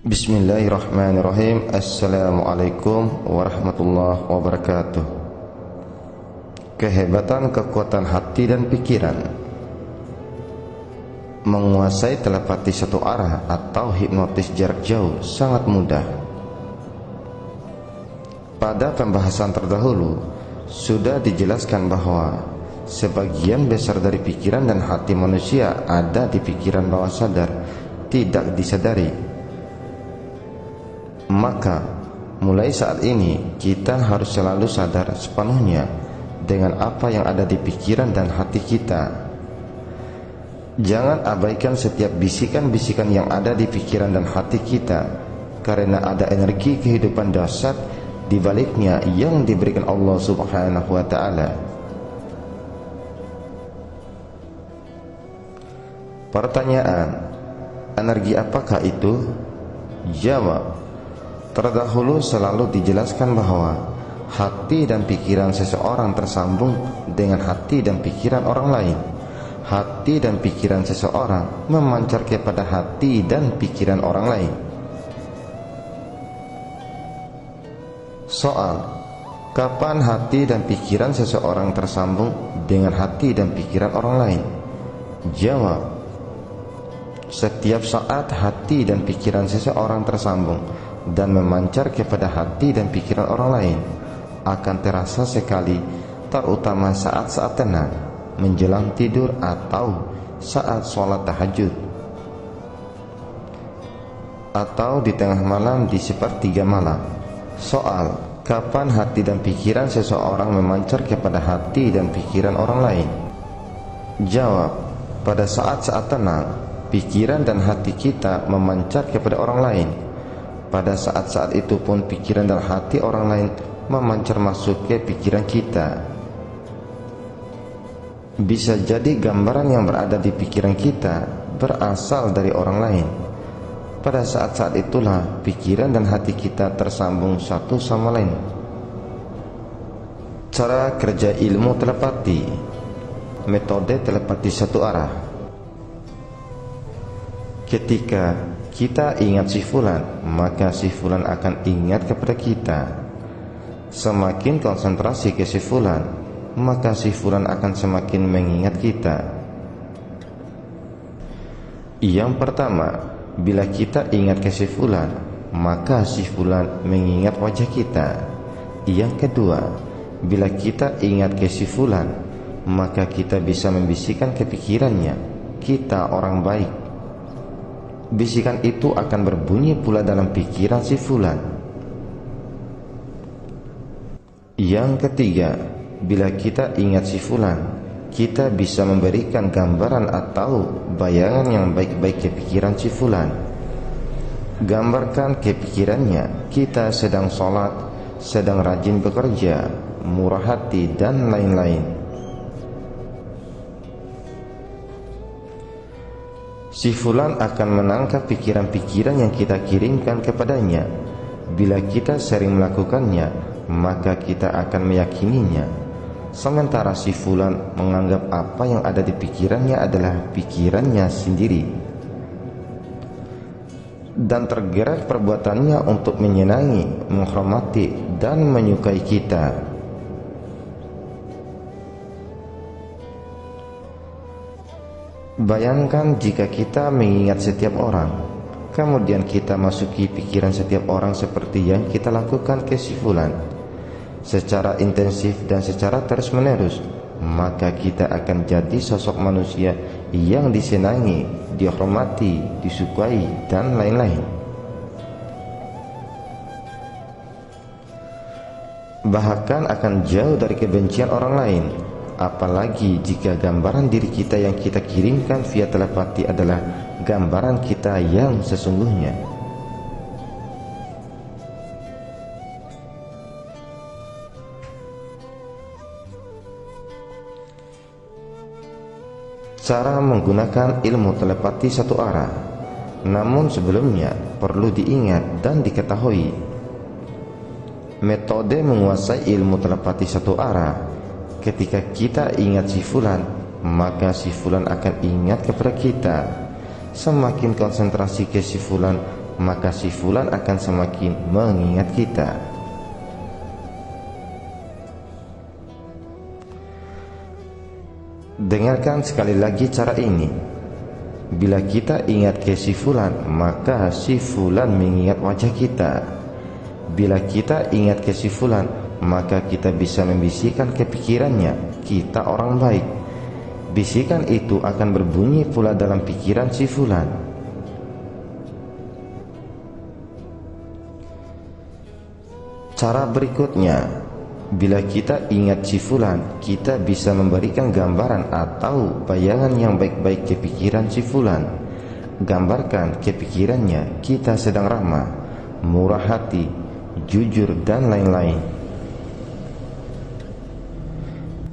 Bismillahirrahmanirrahim. Assalamualaikum warahmatullahi wabarakatuh. Kehebatan kekuatan hati dan pikiran. Menguasai telepati satu arah atau hipnotis jarak jauh sangat mudah. Pada pembahasan terdahulu sudah dijelaskan bahwa sebagian besar dari pikiran dan hati manusia ada di pikiran bawah sadar, tidak disadari. Maka mulai saat ini kita harus selalu sadar sepenuhnya dengan apa yang ada di pikiran dan hati kita. Jangan abaikan setiap bisikan-bisikan yang ada di pikiran dan hati kita, karena ada energi kehidupan dahsyat di baliknya yang diberikan Allah Subhanahu wa ta'ala. Pertanyaan, energi apakah itu? Jawab, terdahulu selalu dijelaskan bahwa hati dan pikiran seseorang tersambung dengan hati dan pikiran orang lain. Hati dan pikiran seseorang memancar kepada hati dan pikiran orang lain. Soal, kapan hati dan pikiran seseorang tersambung dengan hati dan pikiran orang lain? Jawab, setiap saat hati dan pikiran seseorang tersambung dan memancar kepada hati dan pikiran orang lain, akan terasa sekali, terutama saat-saat tenang, menjelang tidur atau saat sholat tahajud, atau di tengah malam di sepertiga malam. Soal, kapan hati dan pikiran seseorang memancar kepada hati dan pikiran orang lain? Jawab, pada saat-saat tenang, pikiran dan hati kita memancar kepada orang lain. Pada saat-saat itu pun pikiran dan hati orang lain memancar masuk ke pikiran kita. Bisa jadi gambaran yang berada di pikiran kita berasal dari orang lain. Pada saat-saat itulah pikiran dan hati kita tersambung satu sama lain. Cara kerja ilmu telepati. Metode telepati satu arah. Ketika kita ingat si fulan, maka si fulan akan ingat kepada kita. Semakin konsentrasi ke si fulan, maka si fulan akan semakin mengingat kita. Yang pertama, bila kita ingat ke si fulan, maka si fulan mengingat wajah kita. Yang kedua, bila kita ingat ke si fulan, maka kita bisa membisikkan ke pikirannya, kita orang baik. Bisikan itu akan berbunyi pula dalam pikiran si fulan. Yang ketiga, bila kita ingat si fulan, kita bisa memberikan gambaran atau bayangan yang baik-baik ke pikiran si fulan. Gambarkan ke pikirannya kita sedang sholat, sedang rajin bekerja, murah hati, dan lain-lain. Si fulan akan menangkap pikiran-pikiran yang kita kirimkan kepadanya. Bila kita sering melakukannya, maka kita akan meyakininya. Sementara si fulan menganggap apa yang ada di pikirannya adalah pikirannya sendiri, dan tergerak perbuatannya untuk menyenangi, menghormati, dan menyukai kita. Bayangkan jika kita mengingat setiap orang, kemudian kita masuki pikiran setiap orang seperti yang kita lakukan ke si fulan secara intensif dan secara terus-menerus, maka kita akan jadi sosok manusia yang disenangi, dihormati, disukai, dan lain-lain. Bahkan akan jauh dari kebencian orang lain. Apalagi jika gambaran diri kita yang kita kirimkan via telepati adalah gambaran kita yang sesungguhnya. Cara menggunakan ilmu telepati satu arah. Namun sebelumnya perlu diingat dan diketahui, metode menguasai ilmu telepati satu arah. Ketika kita ingat si fulan, maka si fulan akan ingat kepada kita. Semakin konsentrasi ke si fulan, maka si fulan akan semakin mengingat kita. Dengarkan sekali lagi cara ini. Bila kita ingat ke si fulan, maka si fulan mengingat wajah kita. Bila kita ingat ke si fulan, maka kita bisa membisikkan ke pikirannya, kita orang baik. Bisikan itu akan berbunyi pula dalam pikiran si fulan. Cara berikutnya, bila kita ingat si fulan, kita bisa memberikan gambaran atau bayangan yang baik-baik ke pikiran si fulan. Gambarkan ke pikirannya kita sedang ramah, murah hati, jujur, dan lain-lain.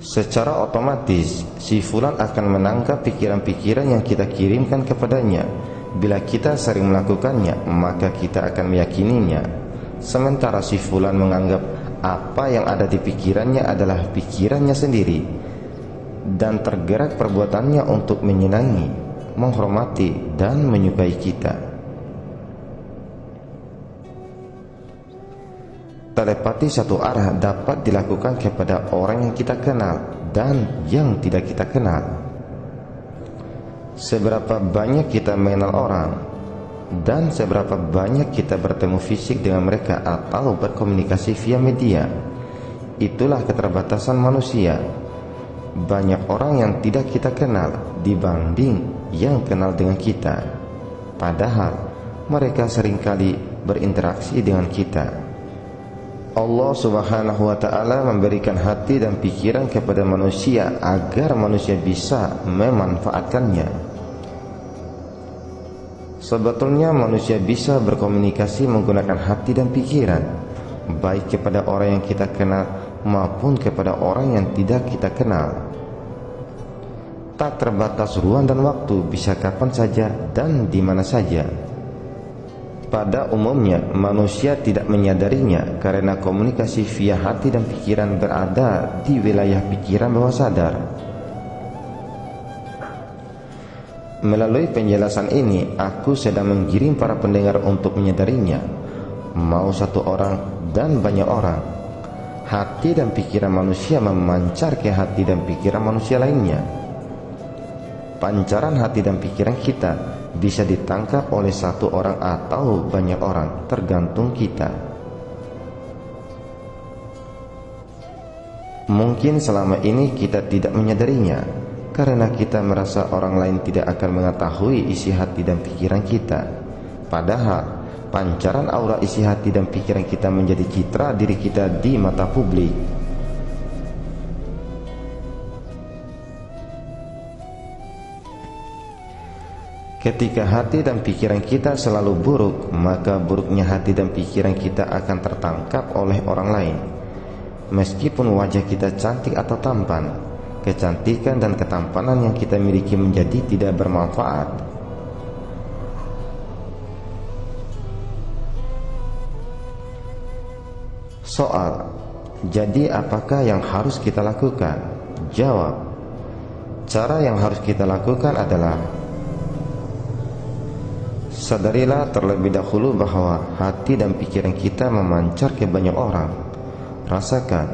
Secara otomatis si fulan akan menangkap pikiran-pikiran yang kita kirimkan kepadanya. Bila kita sering melakukannya, maka kita akan meyakininya. Sementara si fulan menganggap apa yang ada di pikirannya adalah pikirannya sendiri, dan tergerak perbuatannya untuk menyenangi, menghormati, dan menyukai kita. Telepati satu arah dapat dilakukan kepada orang yang kita kenal dan yang tidak kita kenal. Seberapa banyak kita mengenal orang dan seberapa banyak kita bertemu fisik dengan mereka atau berkomunikasi via media, itulah keterbatasan manusia. Banyak orang yang tidak kita kenal dibanding yang kenal dengan kita, padahal mereka seringkali berinteraksi dengan kita. Allah Subhanahu wa ta'ala memberikan hati dan pikiran kepada manusia agar manusia bisa memanfaatkannya. Sebetulnya manusia bisa berkomunikasi menggunakan hati dan pikiran, baik kepada orang yang kita kenal maupun kepada orang yang tidak kita kenal. Tak terbatas ruang dan waktu, bisa kapan saja dan di mana saja. Pada umumnya manusia tidak menyadarinya karena komunikasi via hati dan pikiran berada di wilayah pikiran bawah sadar. Melalui penjelasan ini, aku sedang menggiring para pendengar untuk menyadarinya, mau satu orang dan banyak orang. Hati dan pikiran manusia memancar ke hati dan pikiran manusia lainnya. Pancaran hati dan pikiran kita bisa ditangkap oleh satu orang atau banyak orang, tergantung kita. Mungkin selama ini kita tidak menyadarinya karena kita merasa orang lain tidak akan mengetahui isi hati dan pikiran kita. Padahal pancaran aura isi hati dan pikiran kita menjadi citra diri kita di mata publik. Ketika hati dan pikiran kita selalu buruk, maka buruknya hati dan pikiran kita akan tertangkap oleh orang lain. Meskipun wajah kita cantik atau tampan, kecantikan dan ketampanan yang kita miliki menjadi tidak bermanfaat. Soal: jadi apakah yang harus kita lakukan? Jawab: cara yang harus kita lakukan adalah: sadarilah terlebih dahulu bahwa hati dan pikiran kita memancar ke banyak orang. Rasakan,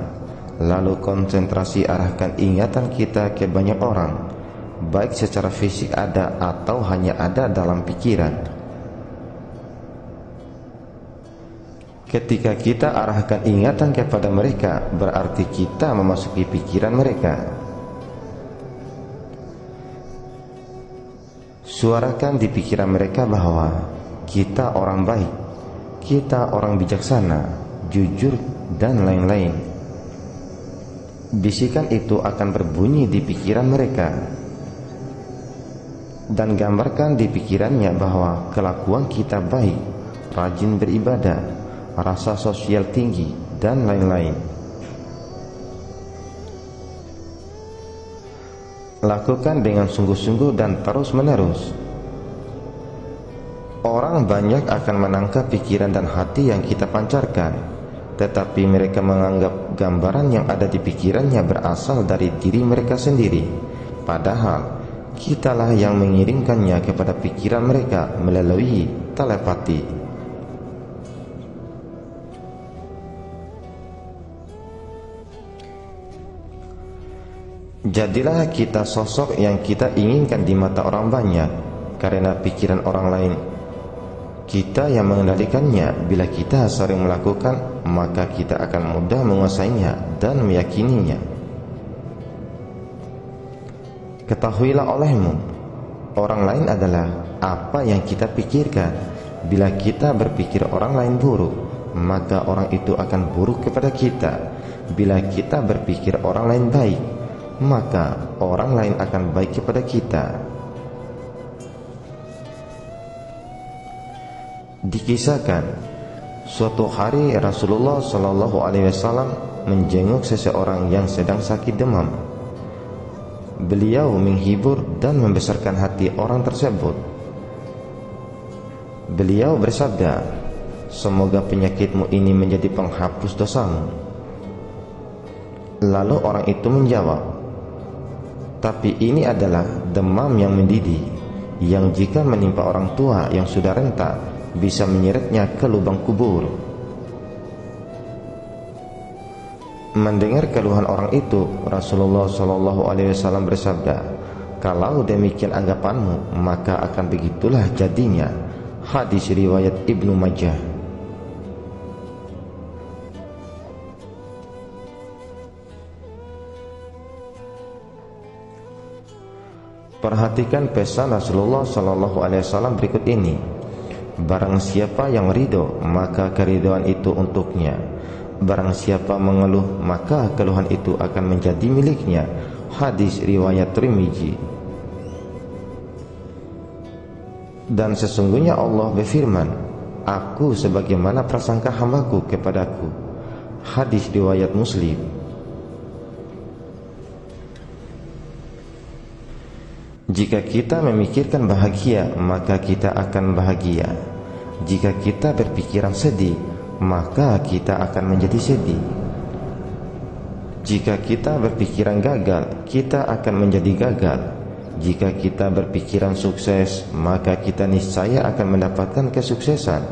lalu konsentrasi arahkan ingatan kita ke banyak orang, baik secara fisik ada atau hanya ada dalam pikiran. Ketika kita arahkan ingatan kepada mereka, berarti kita memasuki pikiran mereka. Suarakan di pikiran mereka bahwa kita orang baik, kita orang bijaksana, jujur, dan lain-lain. Bisikan itu akan berbunyi di pikiran mereka. Dan gambarkan di pikirannya bahwa kelakuan kita baik, rajin beribadah, rasa sosial tinggi, dan lain-lain. Lakukan dengan sungguh-sungguh dan terus-menerus. Orang banyak akan menangkap pikiran dan hati yang kita pancarkan, tetapi mereka menganggap gambaran yang ada di pikirannya berasal dari diri mereka sendiri. Padahal kitalah yang mengirimkannya kepada pikiran mereka melalui telepati. Jadilah kita sosok yang kita inginkan di mata orang banyak karena pikiran orang lain. Kita yang mengendalikannya. Bila kita sering melakukan, maka kita akan mudah menguasainya dan meyakininya. Ketahuilah olehmu, orang lain adalah apa yang kita pikirkan. Bila kita berpikir orang lain buruk, maka orang itu akan buruk kepada kita. Bila kita berpikir orang lain baik, maka orang lain akan baik kepada kita. Dikisahkan, suatu hari Rasulullah SAW menjenguk seseorang yang sedang sakit demam. Beliau menghibur dan membesarkan hati orang tersebut. Beliau bersabda, "Semoga penyakitmu ini menjadi penghapus dosamu." Lalu orang itu menjawab, "Tapi ini adalah demam yang mendidih, yang jika menimpa orang tua yang sudah renta, bisa menyeretnya ke lubang kubur." Mendengar keluhan orang itu, Rasulullah SAW bersabda, "Kalau demikian anggapanmu, maka akan begitulah jadinya." Hadis riwayat Ibnu Majah. Perhatikan pesan Rasulullah SAW berikut ini. Barang siapa yang ridho, maka keridhaan itu untuknya. Barang siapa mengeluh, maka keluhan itu akan menjadi miliknya. Hadis riwayat Tirmizi. Dan sesungguhnya Allah berfirman, "Aku sebagaimana prasangka hambaku kepadaku." Hadis riwayat Muslim. Jika kita memikirkan bahagia, maka kita akan bahagia. Jika kita berpikiran sedih, maka kita akan menjadi sedih. Jika kita berpikiran gagal, kita akan menjadi gagal. Jika kita berpikiran sukses, maka kita niscaya akan mendapatkan kesuksesan.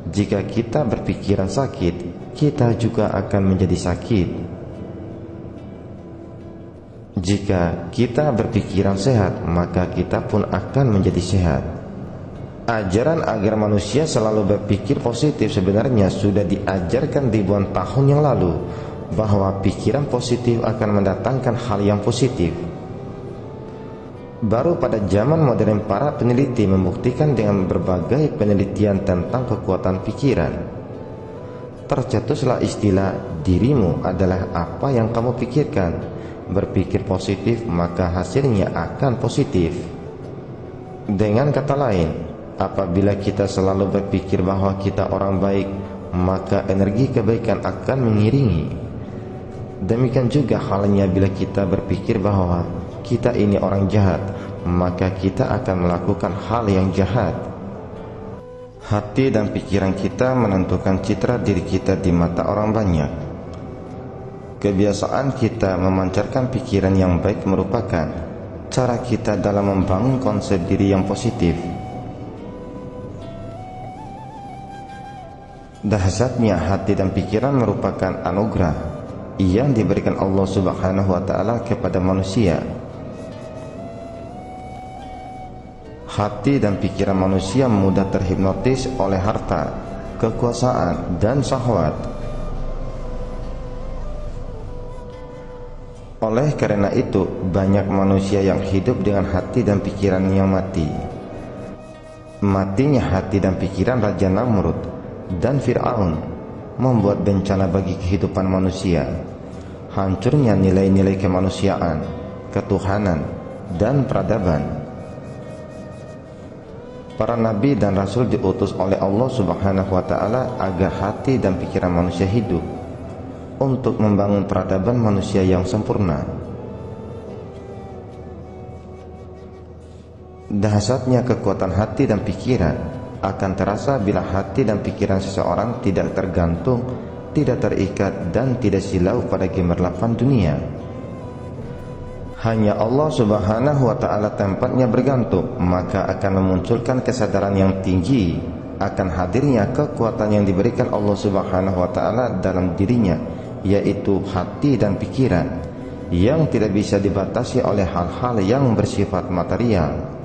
Jika kita berpikiran sakit, kita juga akan menjadi sakit. Jika kita berpikiran sehat, maka kita pun akan menjadi sehat. Ajaran agar manusia selalu berpikir positif sebenarnya sudah diajarkan ribuan tahun yang lalu, bahwa pikiran positif akan mendatangkan hal yang positif. Baru pada zaman modern para peneliti membuktikan dengan berbagai penelitian tentang kekuatan pikiran. Tercetuslah istilah, dirimu adalah apa yang kamu pikirkan. Berpikir positif, maka hasilnya akan positif. Dengan kata lain, apabila kita selalu berpikir bahwa kita orang baik, maka energi kebaikan akan mengiringi. Demikian juga halnya bila kita berpikir bahwa kita ini orang jahat, maka kita akan melakukan hal yang jahat. Hati dan pikiran kita menentukan citra diri kita di mata orang banyak. Kebiasaan kita memancarkan pikiran yang baik merupakan cara kita dalam membangun konsep diri yang positif. Dahsyatnya hati dan pikiran merupakan anugerah yang diberikan Allah Subhanahu wa Ta'ala kepada manusia. Hati dan pikiran manusia mudah terhipnotis oleh harta, kekuasaan, dan syahwat. Oleh karena itu, banyak manusia yang hidup dengan hati dan pikiran yang mati. Matinya hati dan pikiran Raja Namrud dan Fir'aun membuat bencana bagi kehidupan manusia. Hancurnya nilai-nilai kemanusiaan, ketuhanan, dan peradaban. Para nabi dan rasul diutus oleh Allah Subhanahu wa Ta'ala agar hati dan pikiran manusia hidup untuk membangun peradaban manusia yang sempurna. Dahsyatnya kekuatan hati dan pikiran akan terasa bila hati dan pikiran seseorang tidak tergantung, tidak terikat, dan tidak silau pada gemerlapan dunia. Hanya Allah Subhanahu wa Ta'ala tempatnya bergantung, maka akan memunculkan kesadaran yang tinggi akan hadirnya kekuatan yang diberikan Allah Subhanahu wa Ta'ala dalam dirinya, yaitu hati dan pikiran. yang tidak bisa dibatasi oleh hal-hal yang bersifat material.